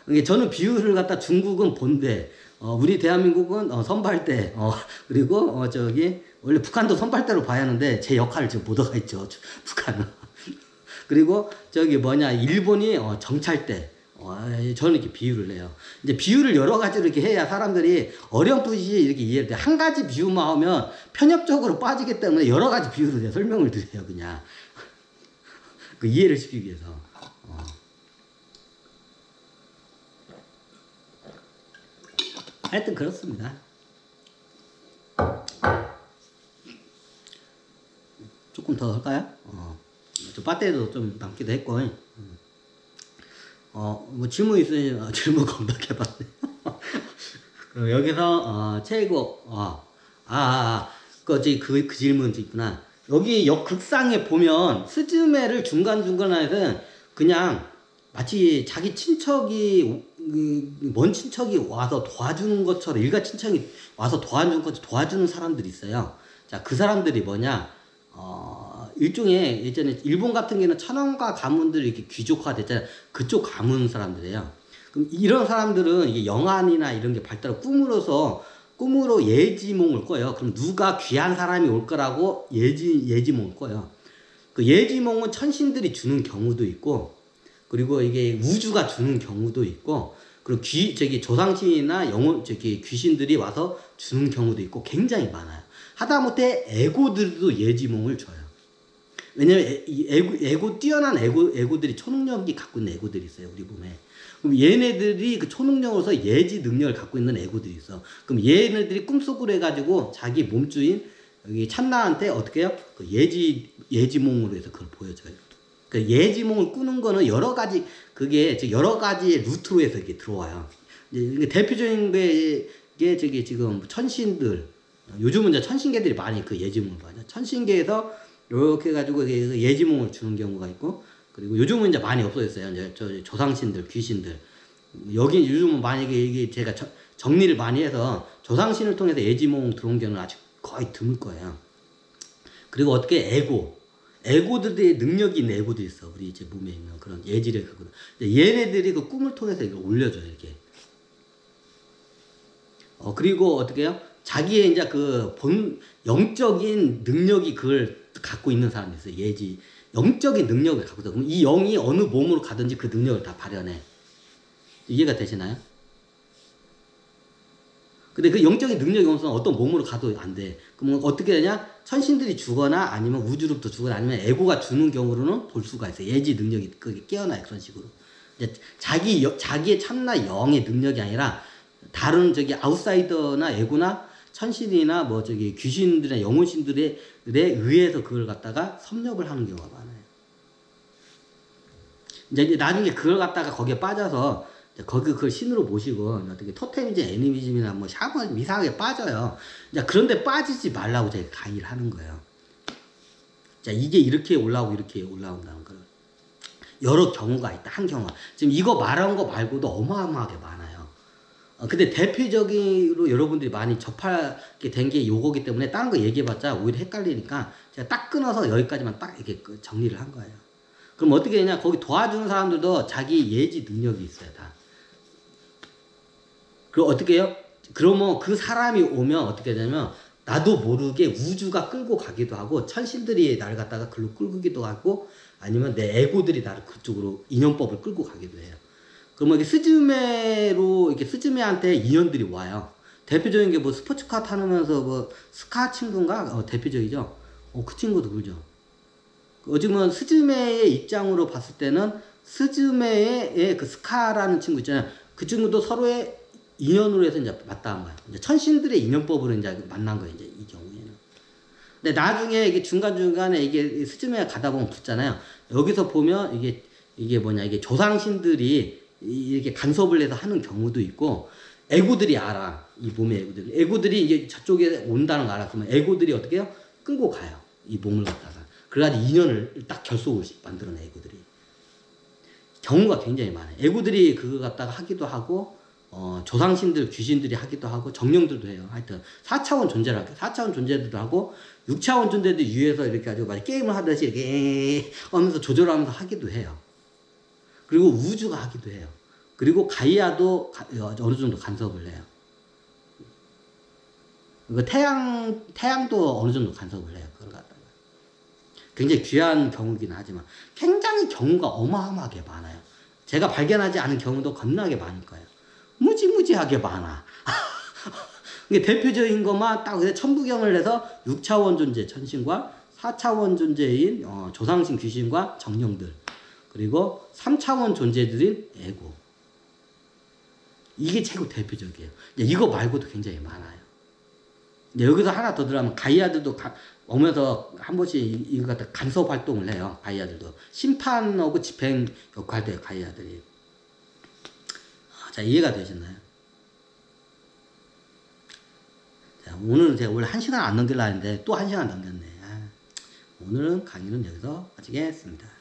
이게 저는 비율을 갖다 중국은 본대, 우리 대한민국은 선발대, 그리고 저기 원래 북한도 선발대로 봐야 하는데 제 역할을 지금 못 하고 있죠. 북한은. 그리고 저기 뭐냐 일본이 정찰대. 저는 이렇게 비유를 해요. 이제 비유를 여러 가지로 이렇게 해야 사람들이 어렴풋이 이렇게 이해를 돼. 한 가지 비유만 하면 편협적으로 빠지기 때문에 여러 가지 비유로 제가 설명을 드려요, 그냥. 그 이해를 시키기 위해서. 하여튼 그렇습니다. 조금 더 할까요? 저 배터리도 좀 남기도 했고. 뭐 질문 있으면 질문 건너해봤네. 그럼 여기서 최고 그 질문 있구나. 여기 역극상에 보면 스즈메를 중간중간에서 그냥 마치 자기 친척이 먼 친척이 와서 도와주는 것처럼 일가 친척이 와서 도와주는 것처럼 도와주는 사람들이 있어요. 자, 그 사람들이 뭐냐? 일종의 예전에 일본 같은 경우는 천황과 가문들이 이렇게 귀족화 됐잖아요. 그쪽 가문 사람들이에요. 그럼 이런 사람들은 이게 영안이나 이런 게 발달하고 꿈으로 예지몽을 꿔요. 그럼 누가 귀한 사람이 올 거라고 예지몽을 꿔요. 그 예지몽은 천신들이 주는 경우도 있고, 그리고 이게 우주가 주는 경우도 있고, 그리고 조상신이나 귀신들이 와서 주는 경우도 있고 굉장히 많아요. 하다못해 애고들도 예지몽을 줘요. 왜냐면 뛰어난 애고들이 초능력이 갖고 있는 애고들이 있어요, 우리 몸에. 그럼 얘네들이 그 초능력으로서 예지 능력을 갖고 있는 애고들이 있어. 그럼 얘네들이 꿈속으로 해가지고 자기 몸주인 여기 참나한테 어떻게 해요? 그 예지몽으로 해서 그걸 보여줘요. 그 예지몽을 꾸는 거는 여러 가지의 루트로 해서 이게 들어와요. 이제 대표적인 게 지금 천신들, 요즘은 이제 천신계들이 많이 그 예지몽을 봐요. 천신계에서 이렇게 해가지고 예지몽을 주는 경우가 있고, 그리고 요즘은 이제 많이 없어졌어요. 이제 조상신들, 귀신들. 여기 요즘은 만약에 이게 제가 정리를 많이 해서 조상신을 통해서 예지몽 들어온 경우는 아직 거의 드물 거예요. 그리고 어떻게 애고들의 능력이 있는 애고들이 있어. 우리 이제 몸에 있는 그런 예지를 갖고. 얘네들이 그 꿈을 통해서 이걸 올려줘요, 이렇게. 그리고 어떻게 해요? 자기의 이제 그 영적인 능력이 그걸 갖고 있는 사람이 있어요. 영적인 능력을 갖고 있어. 그럼 이 영이 어느 몸으로 가든지 그 능력을 다 발현해. 이해가 되시나요? 근데 그 영적인 능력이 없으면 어떤 몸으로 가도 안 돼. 그럼 어떻게 되냐? 천신들이 주거나 아니면 우주로부터 주거나 아니면 애고가 주는 경우로는 볼 수가 있어요. 예지 능력이 그게 깨어나요. 그런 식으로. 이제 자기의 참나 영의 능력이 아니라 다른 아웃사이더나 애고나 천신이나 귀신들이나 영혼신들에 의해서 그걸 갖다가 섭렵을 하는 경우가 많아요. 이제 나중에 그걸 갖다가 거기에 빠져서 그걸 신으로 모시고 어떻게 토테미즘, 애니미즘이나 샤머니즘 이상하게 빠져요. 이제 그런데 빠지지 말라고 제가 강의를 하는 거예요. 자, 이게 이렇게 올라오고 이렇게 올라온다는 거. 여러 경우가 있다. 한 경우가. 지금 이거 말한 거 말고도 어마어마하게 많아요. 근데 대표적으로 여러분들이 많이 접하게 된 게 요거기 때문에 다른 거 얘기해봤자 오히려 헷갈리니까 제가 딱 끊어서 여기까지만 딱 이렇게 정리를 한 거예요. 그럼 어떻게 되냐? 거기 도와주는 사람들도 자기 예지 능력이 있어요, 다. 그럼 어떻게 해요? 그러면 그 사람이 오면 어떻게 되냐면 나도 모르게 우주가 끌고 가기도 하고 천신들이 나를 갖다가 글로 끌기도 하고 아니면 내 애고들이 나를 그쪽으로 인연법을 끌고 가기도 해요. 그러면 이게 스즈메한테 인연들이 와요. 대표적인 게 스포츠카 타면서 스카 친구인가? 대표적이죠. 그 친구도 그러죠. 지금은 스즈메의 입장으로 봤을 때는 스즈메의 그 스카라는 친구 있잖아요. 그 친구도 서로의 인연으로 해서 이제 맞닿은 거야. 이제 천신들의 인연법으로 이제 만난 거예요. 이제 이 경우에는. 근데 나중에 이게 중간중간에 이게 스즈메가 가다 보면 붙잖아요. 여기서 보면 이게 조상신들이 이렇게 간섭을 해서 하는 경우도 있고, 애고들이 알아. 이 몸의 애고들이 이게 저쪽에 온다는 걸 알았으면 애고들이 어떻게 해요? 끌고 가요. 이 몸을 갖다가. 그래가지고 인연을 딱 결속을 만들어내, 애고들이. 경우가 굉장히 많아요. 애고들이 그거 갖다가 하기도 하고, 조상신들, 귀신들이 하기도 하고, 정령들도 해요. 하여튼, 4차원 존재를 할게요. 4차원 존재들도 하고, 6차원 존재들 위해서 이렇게 아주 게임을 하듯이 이렇게 하면서 조절하면서 하기도 해요. 그리고 우주가 하기도 해요. 그리고 가이아도 어느 정도 간섭을 해요. 그 태양도 어느 정도 간섭을 해요. 그걸 갖다가. 굉장히 귀한 경우긴 하지만 굉장히 경우가 어마어마하게 많아요. 제가 발견하지 않은 경우도 겁나게 많을 거예요. 무지무지하게 많아. 이게 대표적인 것만 딱 천부경을 해서 6차원 존재 천신과 4차원 존재인 조상신 귀신과 정령들, 그리고 3차원 존재들인 에고, 이게 최고 대표적이에요. 이거 말고도 굉장히 많아요. 여기서 하나 더 들어가면 가이아들도 오면서 한 번씩 이거 갖다 간섭 활동을 해요. 가이아들도 심판하고 집행 역할도 해요. 가이아들이. 자, 이해가 되셨나요? 자, 오늘은 제가 원래 1시간 안 넘기려 했는데 또 1시간 넘겼네. 오늘은 강의는 여기서 마치겠습니다.